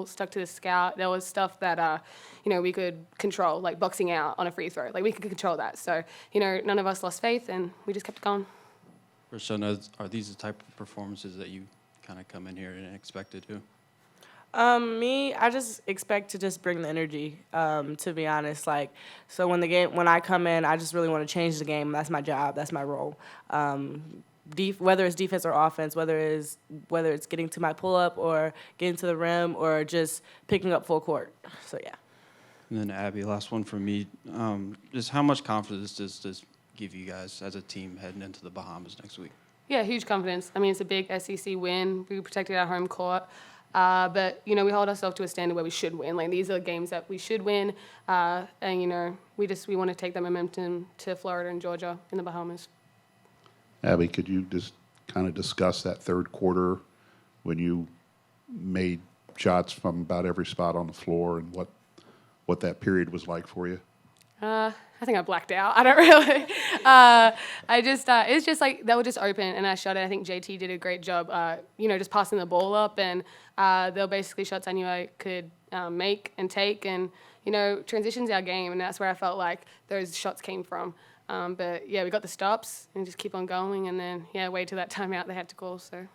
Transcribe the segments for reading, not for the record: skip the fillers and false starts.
stuck to the scout. There was stuff that, we could control, like boxing out on a free throw. Like, we could control that. So, none of us lost faith, and we just kept going. Roshana, are these the type of performances that you kind of come in here and expect to do? Me, I just expect to just bring the energy, to be honest. Like, so when I come in, I just really want to change the game. That's my job. That's my role. Whether it's defense or offense, whether it's getting to my pull-up or getting to the rim or just picking up full court. So, yeah. And then, Abby, last one from me. Just how much confidence does this give you guys as a team heading into the Bahamas next week? Yeah, huge confidence. I mean, it's a big SEC win. We protected our home court. But, we hold ourselves to a standard where we should win. Like, these are games that we should win. And, we want to take that momentum to Florida and Georgia in the Bahamas. Abby, could you just kind of discuss that third quarter when you made shots from about every spot on the floor and what that period was like for you? I think I blacked out. I don't really. It's just like they were just open, and I shot it. I think JT did a great job, just passing the ball up, and they were basically shots I knew I could make and take, and, transitions our game, and that's where I felt like those shots came from. But, yeah, we got the stops and just keep on going, and then, wait till that timeout they had to call. So,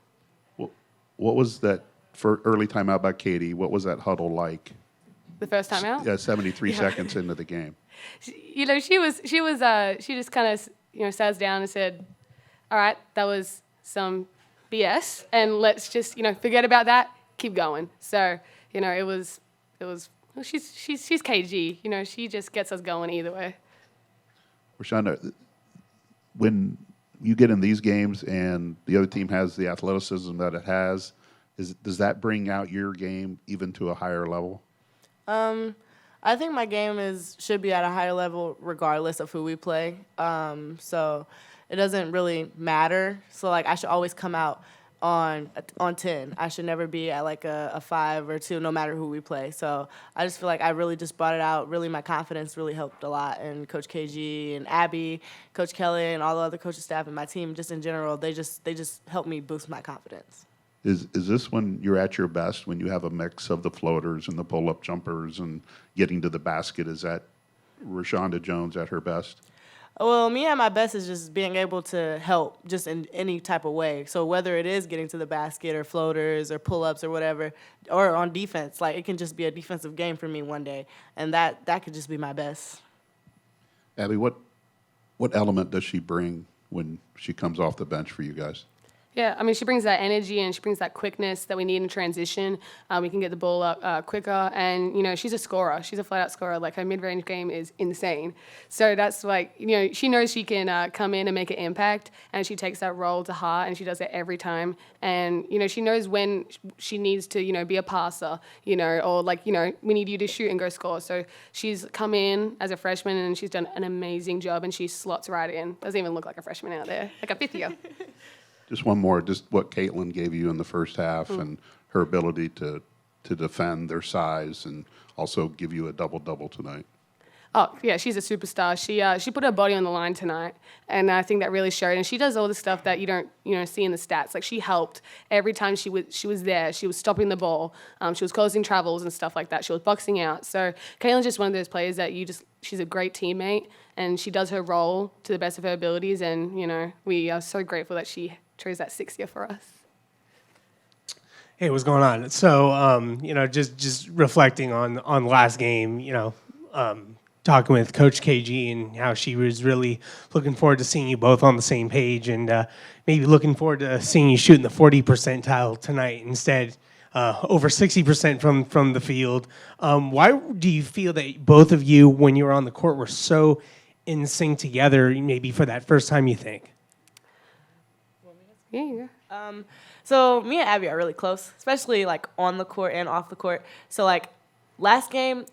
what was that for early timeout by Katie? What was that huddle like? The first timeout? Yeah, 73 seconds into the game. She just kind of, sat us down and said, all right, that was some BS, and let's just, forget about that, keep going. So, it was she's KG, she just gets us going either way. Roshana, when you get in these games and the other team has the athleticism that it has, does that bring out your game even to a higher level? I think my game should be at a higher level regardless of who we play. So it doesn't really matter. So, like, I should always come out on 10. I should never be at, like, a 5 or 2 no matter who we play. So I just feel like I really just brought it out. Really, my confidence really helped a lot. And Coach KG and Abby, Coach Kelly, and all the other coaching staff and my team just in general, they just helped me boost my confidence. Is this when you're at your best, when you have a mix of the floaters and the pull-up jumpers and getting to the basket? Is that Rashonda Jones at her best? Well, me at my best is just being able to help just in any type of way. So whether it is getting to the basket or floaters or pull-ups or whatever, or on defense, like, it can just be a defensive game for me one day, and that could just be my best. Abby, what element does she bring when she comes off the bench for you guys? Yeah, I mean, she brings that energy and she brings that quickness that we need in transition. We can get the ball up quicker. And, she's a scorer. She's a flat-out scorer. Like, her mid-range game is insane. So that's like, she knows she can come in and make an impact, and she takes that role to heart, and she does it every time. And, she knows when she needs to, be a passer, or like, we need you to shoot and go score. So she's come in as a freshman, and she's done an amazing job, and she slots right in. Doesn't even look like a freshman out there, like a fifth year. Just one more, just what Caitlin gave you in the first half and her ability to defend their size and also give you a double-double tonight. Oh, yeah, she's a superstar. She put her body on the line tonight, and I think that really showed. And she does all the stuff that you don't see in the stats. Like, she helped every time she was there. She was stopping the ball. She was closing travels and stuff like that. She was boxing out. So Caitlin's just one of those players that she's a great teammate, and she does her role to the best of her abilities. And, we are so grateful that she chose that 6th year for us. Hey, what's going on? So, just reflecting on last game, talking with Coach KG and how she was really looking forward to seeing you both on the same page, and maybe looking forward to seeing you shoot in the 40 percentile tonight instead, over 60% from the field. Why do you feel that both of you, when you were on the court, were so in sync together, maybe for that first time, you think? Yeah. So me and Abby are really close, especially, like, on the court and off the court. So, like, last game,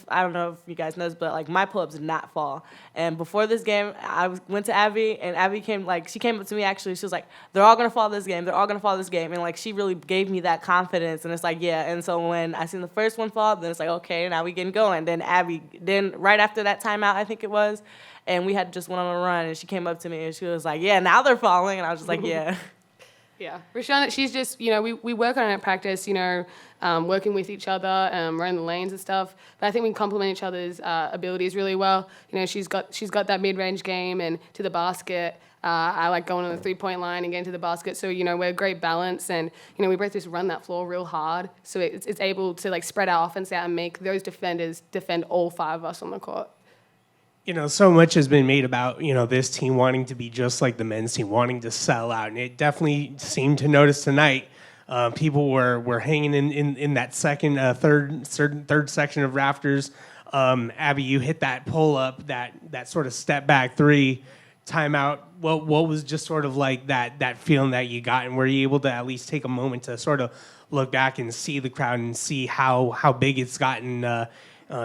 I don't know if you guys know this, but, like, my pull-ups did not fall. And before this game, I went to Abby, and Abby she came up to me, actually. She was like, they're all going to fall this game. They're all going to fall this game. And, like, she really gave me that confidence. And it's like, yeah. And so when I seen the first one fall, then it's like, okay, now we getting going. Then right after that timeout, I think it was, and we had just went on a run, and she came up to me, and she was like, yeah, now they're falling. And I was just like, yeah. Yeah, Rashana, she's just, we work on it at practice, working with each other, running the lanes and stuff. But I think we complement each other's abilities really well. She's got that mid-range game and to the basket. I like going on the three-point line and getting to the basket. So, we're a great balance. And, we both just run that floor real hard. So it's able to, like, spread our offense out and make those defenders defend all 5 of us on the court. So much has been made about, this team wanting to be just like the men's team, wanting to sell out. And it definitely seemed to notice tonight people were hanging in that third section of rafters. Abby, you hit that pull-up, that sort of step-back 3, timeout. What was just sort of like that feeling that you got? And were you able to at least take a moment to sort of look back and see the crowd and see how big it's gotten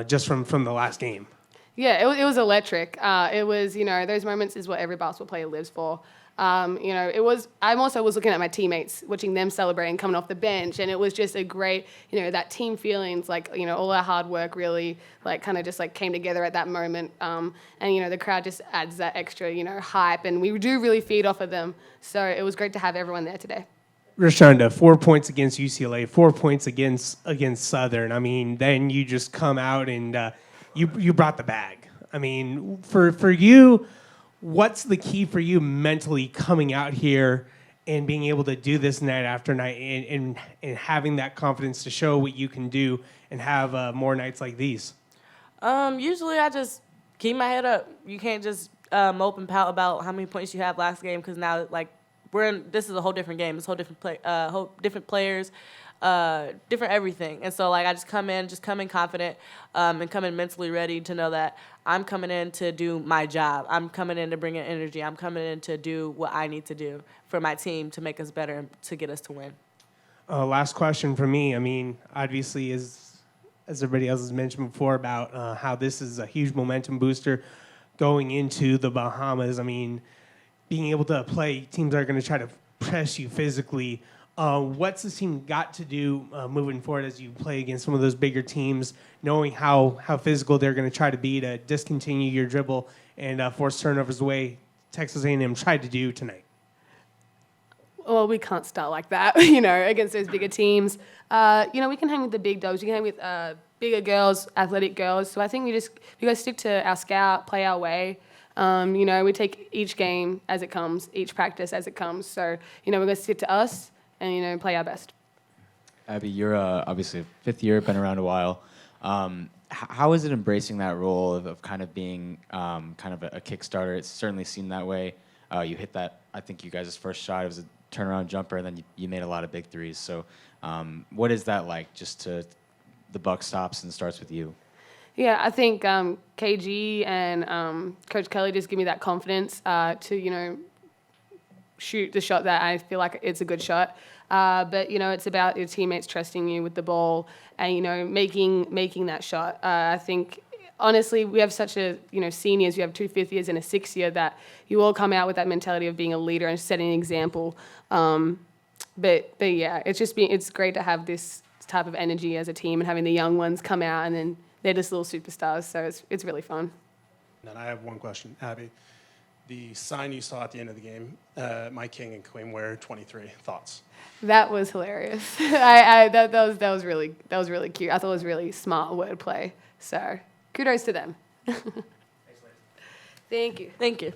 just from the last game? Yeah, it was electric. It was, those moments is what every basketball player lives for. I also was looking at my teammates, watching them celebrating, coming off the bench, and it was just a great, that team feelings, like, all our hard work really, like, kind of just, like, came together at that moment. And, the crowd just adds that extra, hype, and we do really feed off of them. So it was great to have everyone there today. Rashonda, 4 points against UCLA, 4 points against Southern. I mean, then you just come out and you brought the bag. I mean, for you, what's the key for you mentally coming out here and being able to do this night after night and having that confidence to show what you can do and have more nights like these? Usually I just keep my head up. You can't just mope and pout about how many points you have last game because now, like, this is a whole different game. It's whole different players, different everything. And so, like, I just come in confident and come in mentally ready to know that I'm coming in to do my job. I'm coming in to bring in energy. I'm coming in to do what I need to do for my team to make us better and to get us to win. Last question for me. I mean, obviously, as everybody else has mentioned before about how this is a huge momentum booster going into the Bahamas. I mean, being able to play teams that are going to try to press you physically. What's the team got to do moving forward as you play against some of those bigger teams, knowing how physical they're going to try to be to discontinue your dribble and force turnovers the way Texas A&M tried to do tonight? Well, we can't start like that, against those bigger teams. We can hang with the big dogs. We can hang with bigger girls, athletic girls. So I think we got to stick to our scout, play our way. We take each game as it comes, each practice as it comes. So, we're going to stick to us and, play our best. Abby, you're obviously a fifth year, been around a while. How is it embracing that role of kind of being kind of a kickstarter? It's certainly seemed that way. You hit that, I think you guys' first shot, it was a turnaround jumper, and then you made a lot of big threes. So what is that like, just to the buck stops and starts with you? Yeah, I think KG and Coach Kelly just give me that confidence to, shoot the shot that I feel like it's a good shot. But, it's about your teammates trusting you with the ball and, making that shot. I think, honestly, we have such a, seniors, you have 2 fifth years and a 6th year that you all come out with that mentality of being a leader and setting an example. But yeah, it's great to have this type of energy as a team and having the young ones come out and then they're just little superstars, so it's really fun. And I have one question, Abby. The sign you saw at the end of the game, My King and Queen wear 23. Thoughts? That was hilarious. That was really cute. I thought it was really smart wordplay. So kudos to them. Thank you. Thank you.